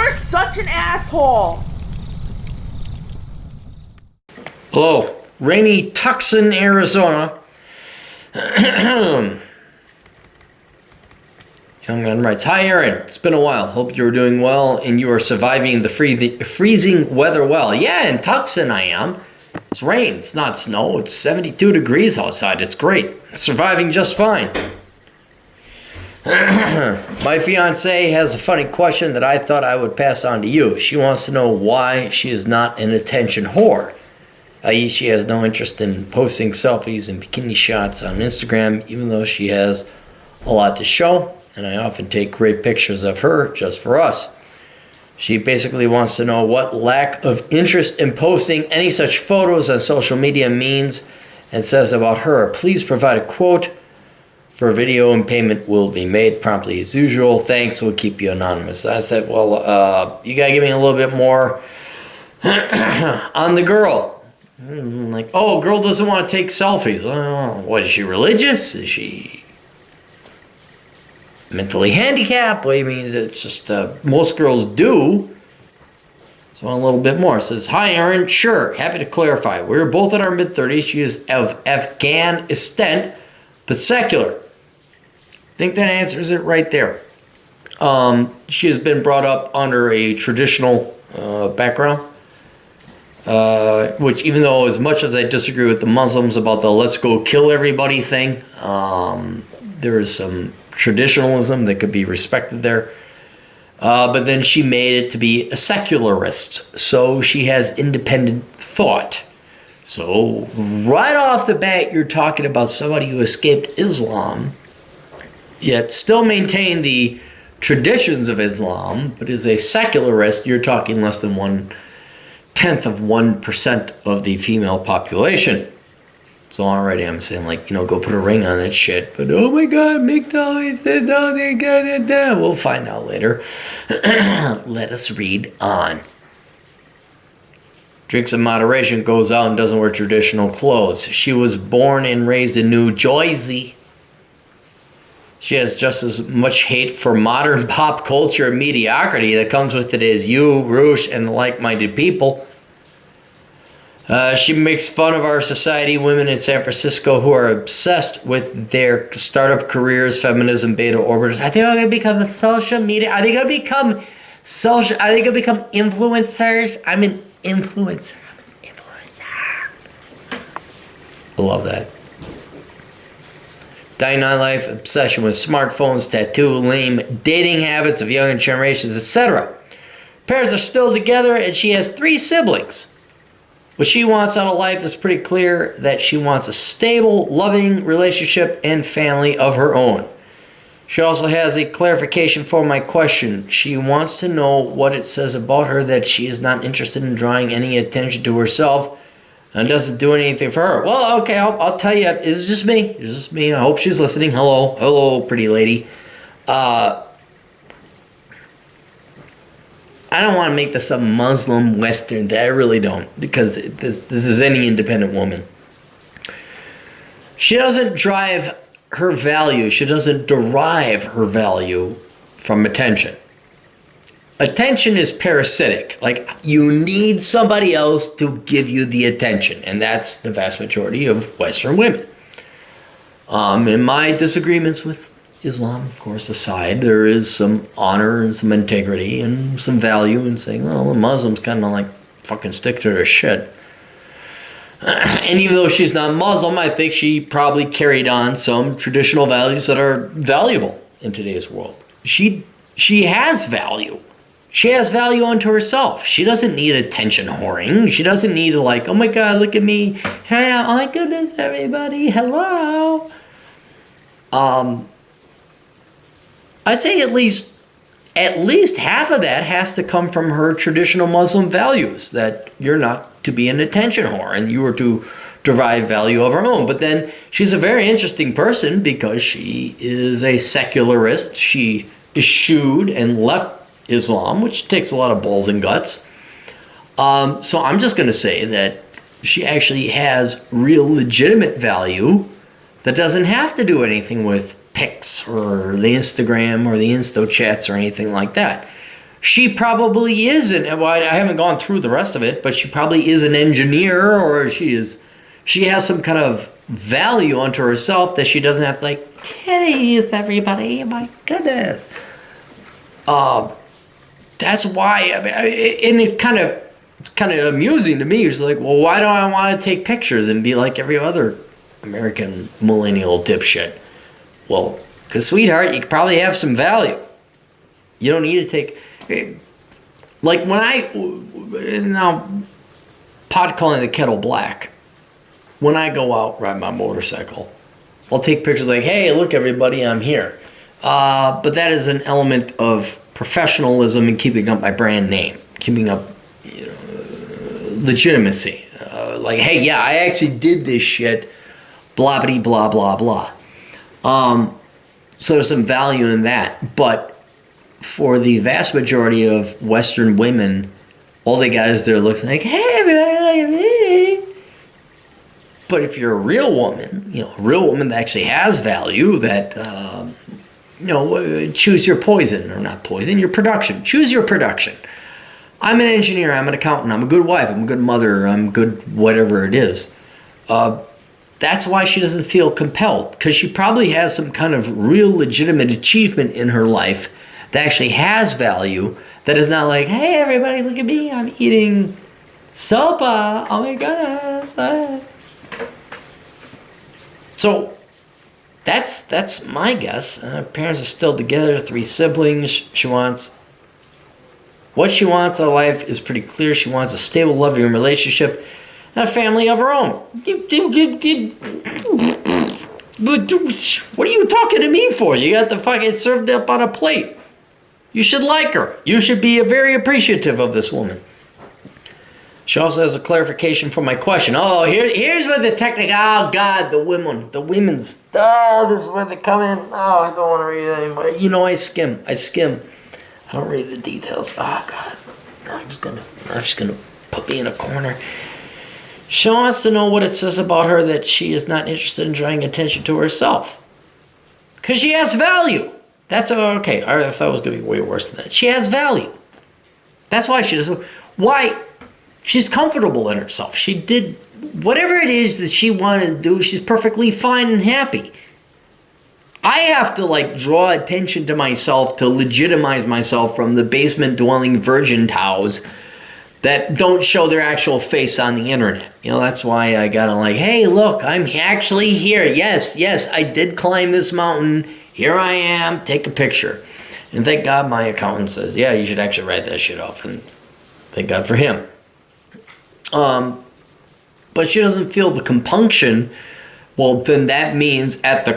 You're such an asshole. Hello, rainy Tucson, Arizona. Young man writes, "Hi Aaron, it's been a while. Hope you're doing well and you are surviving the freezing weather well." Yeah, in Tucson I am. It's rain, it's not snow, it's 72 degrees outside. It's great. Surviving just fine. My fiance has a funny question that I thought I would pass on to you. She wants to know why she is not an attention whore. I.e., she has no interest in posting selfies and bikini shots on Instagram, even though she has a lot to show, and I often take great pictures of her just for us. She basically wants to know what lack of interest in posting any such photos on social media means and says about her. Please provide a quote for video and payment will be made promptly as usual. Thanks, we'll keep you anonymous. I said, well, you gotta give me a little bit more on the girl. Like, oh, a girl doesn't want to take selfies. What, is she religious? Is she mentally handicapped? What do you mean? It's just most girls do. So a little bit more. It says, "Hi Aaron, sure, happy to clarify. We're both in our mid-30s. She is of Afghan descent, but secular." I think that answers it right there. She has been brought up under a traditional background. Which, even though as much as I disagree with the Muslims about the let's go kill everybody thing, there is some traditionalism that could be respected there. But then she made it to be a secularist, so she has independent thought. So right off the bat, you're talking about somebody who escaped Islam, yet still maintain the traditions of Islam, but is a secularist. You're talking less than 1/10 of 1% of the female population. So already I'm saying, like, go put a ring on that shit. But oh my God, make noise. We'll find out later. Let us read on. Drinks in moderation, goes out and doesn't wear traditional clothes. She was born and raised in New Jersey. She has just as much hate for modern pop culture and mediocrity that comes with it as you, Roosh, and the like-minded people. She makes fun of our society, women in San Francisco who are obsessed with their startup careers, feminism, beta orbiters. I think I'm going to become a social media. I think I'm going to become influencers. I'm an influencer. I love that. Dying life, obsession with smartphones, tattoo, lame dating habits of younger generations, etc. Parents are still together and she has 3 siblings. What she wants out of life is pretty clear, that she wants a stable, loving relationship and family of her own. She also has a clarification for my question. She wants to know what it says about her that she is not interested in drawing any attention to herself and doesn't do anything for her. Well, okay, I'll tell you. It's just me. It's just me. I hope she's listening. Hello, pretty lady. I don't want to make this a Muslim Western thing. I really don't, because this is any independent woman. She doesn't drive her value. She doesn't derive her value from attention. Attention is parasitic. Like, you need somebody else to give you the attention, and that's the vast majority of Western women. In my disagreements with Islam, of course, aside, there is some honor and some integrity and some value in saying, well, the Muslims kind of like fucking stick to their shit. And even though she's not Muslim, I think she probably carried on some traditional values that are valuable in today's world. She has value. She has value unto herself. She doesn't need attention whoring. She doesn't need to, like, oh my God, look at me. Hey, oh my goodness, everybody, hello. I'd say at least half of that has to come from her traditional Muslim values, that you're not to be an attention whore and you are to derive value of her own. But then she's a very interesting person because she is a secularist. She eschewed and left Islam, which takes a lot of balls and guts. So I'm just going to say that she actually has real legitimate value that doesn't have to do anything with pics or the Instagram or the Insta chats or anything like that. She probably isn't. Well, I haven't gone through the rest of it, but she probably is an engineer, or she has some kind of value unto herself that she doesn't have to like titties everybody. My goodness. That's why. I mean, and it's kind of amusing to me. It's like, well, why do I want to take pictures and be like every other American millennial dipshit? Well, because sweetheart, you could probably have some value. You don't need to take. Like when now, pot calling the kettle black. When I go out ride my motorcycle, I'll take pictures like, hey, look everybody, I'm here. But that is an element of professionalism and keeping up my brand name, keeping up legitimacy. Like, hey, yeah, I actually did this shit, blah, blah, blah, blah, blah. So there's some value in that. But for the vast majority of Western women, all they got is their looks like, hey, everybody, look at me. But if you're a real woman, a real woman that actually has value, that, choose your poison, or not poison, your production. Choose your production. I'm an engineer, I'm an accountant, I'm a good wife, I'm a good mother, I'm good whatever it is. That's why she doesn't feel compelled, because she probably has some kind of real legitimate achievement in her life that actually has value, that is not like, hey everybody, look at me, I'm eating sopa, oh my goodness. So that's my guess. Parents are still together, 3 siblings. What she wants out of life is pretty clear. She wants a stable, loving relationship and a family of her own. But what are you talking to me for? You got the fucking served up on a plate. You should like her. You should be very appreciative of this woman. She also has a clarification for my question. Oh, here's where the technical, oh God, the women's, this is where they come in. Oh, I don't want to read it anymore. I skim. I don't read the details. Oh God, I'm just gonna put me in a corner. She wants to know what it says about her that she is not interested in drawing attention to herself. Because she has value. That's okay. I thought it was going to be way worse than that. She has value. That's why she does. Why? She's comfortable in herself. She did whatever it is that she wanted to do. She's perfectly fine and happy. I have to draw attention to myself to legitimize myself from the basement dwelling virgin towels that don't show their actual face on the internet. That's why I gotta hey, look, I'm actually here. Yes, I did climb this mountain. Here I am. Take a picture. And thank God my accountant says, yeah, you should actually write that shit off. And thank God for him. But she doesn't feel the compunction. Well, then that means at her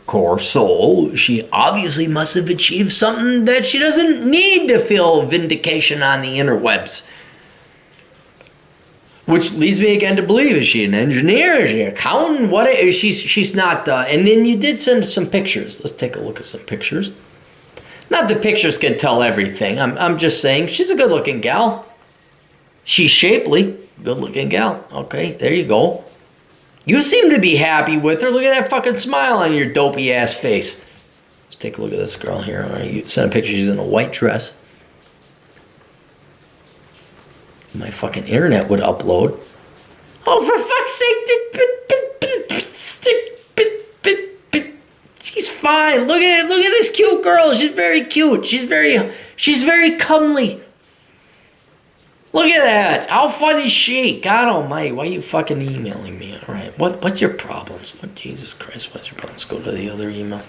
core soul, she obviously must have achieved something that she doesn't need to feel vindication on the interwebs. Which leads me again to believe, is she an engineer? Is she an accountant? What is she's not, and then you did send some pictures. Let's take a look at some pictures. Not that pictures can tell everything. I'm just saying she's a good-looking gal. She's shapely, good-looking gal. Okay, there you go. You seem to be happy with her. Look at that fucking smile on your dopey-ass face. Let's take a look at this girl here. All right, you sent a picture. She's in a white dress. My fucking internet would upload. Oh, for fuck's sake. She's fine. Look at this cute girl. She's very cute. She's very comely. Look at that. How fun is she? God almighty, why are you fucking emailing me? All right, what's your problems? Jesus Christ, what's your problems? Go to the other email.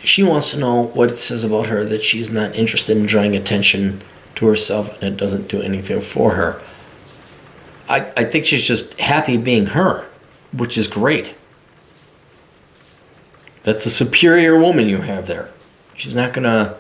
She wants to know what it says about her that she's not interested in drawing attention to herself and it doesn't do anything for her. I think she's just happy being her, which is great. That's a superior woman you have there. She's not going to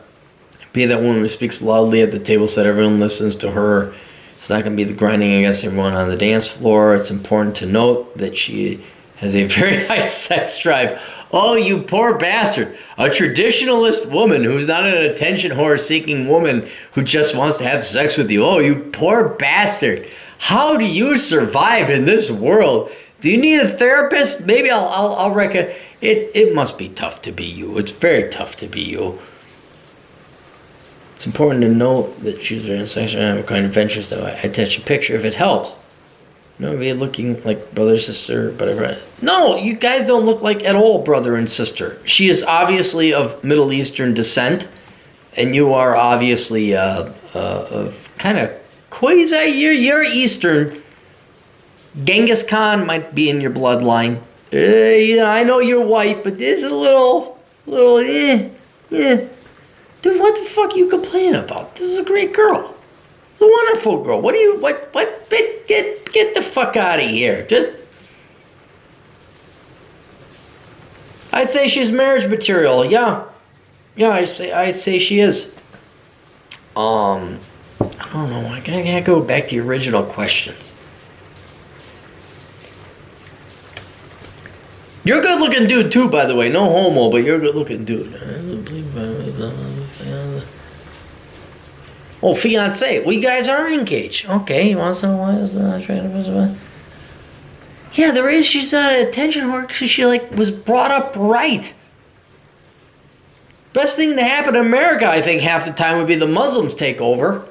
be that woman who speaks loudly at the table so that everyone listens to her. It's not going to be the grinding against everyone on the dance floor. It's important to note that she has a very high sex drive. Oh, you poor bastard. A traditionalist woman who's not an attention whore seeking woman who just wants to have sex with you. Oh, you poor bastard. How do you survive in this world? Do you need a therapist? Maybe I'll recommend. It must be tough to be you. It's very tough to be you. It's important to note that she's very sexual and have kind of adventures that I attach a picture if it helps. No, be looking like brother, sister, whatever. No, you guys don't look like at all brother and sister. She is obviously of Middle Eastern descent, and you are obviously of kind of quasi. You're Eastern. Genghis Khan might be in your bloodline. Yeah, I know you're white, but there's a little, yeah. Dude, what the fuck are you complaining about? This is a great girl. It's a wonderful girl. What get the fuck out of here. I'd say she's marriage material. Yeah, I'd say she is. I don't know. I gotta go back to the original questions. You're a good-looking dude too, by the way. No homo, but you're a good-looking dude. Oh, fiance. Well, you guys are engaged. Okay, you want some wise? Yeah, there is. She's not an attention whore because she was brought up right. Best thing to happen in America, I think, half the time would be the Muslims take over.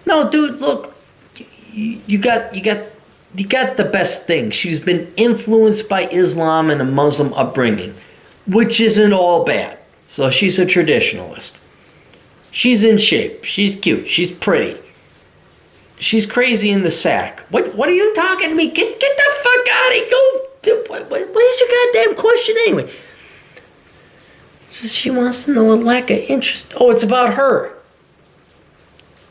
No, dude, look, you got the best thing. She's been influenced by Islam and a Muslim upbringing, which isn't all bad. So she's a traditionalist. She's in shape. She's cute. She's pretty. She's crazy in the sack. What are you talking to me? Get the fuck out of here. What is your goddamn question anyway? She wants to know a lack of interest. Oh, it's about her.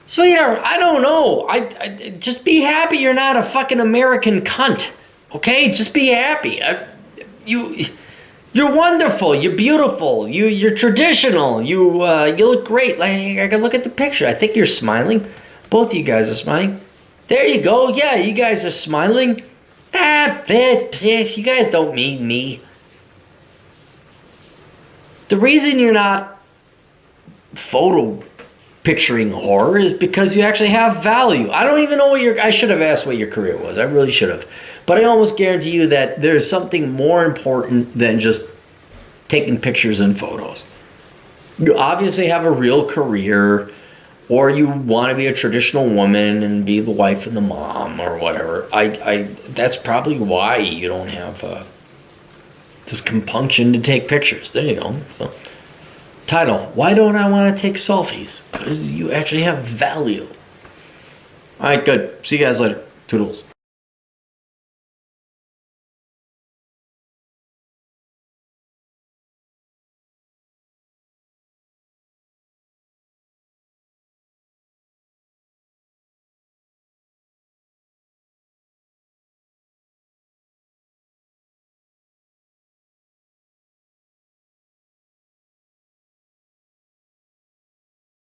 Sweetheart, I don't know. I just be happy you're not a fucking American cunt. Okay? Just be happy. You're wonderful. You're beautiful. You're traditional. You look great. I can look at the picture. I think you're smiling. Both of you guys are smiling. There you go. Yeah, you guys are smiling. You guys don't mean me. The reason you're not photo picturing horror is because you actually have value. I don't even know I should have asked what your career was. I really should have. But I almost guarantee you that there's something more important than just taking pictures and photos. You obviously have a real career, or you want to be a traditional woman and be the wife and the mom or whatever. That's probably why you don't have this compunction to take pictures. There you go. So, title, why don't I want to take selfies? Because you actually have value. All right, good. See you guys later. Toodles.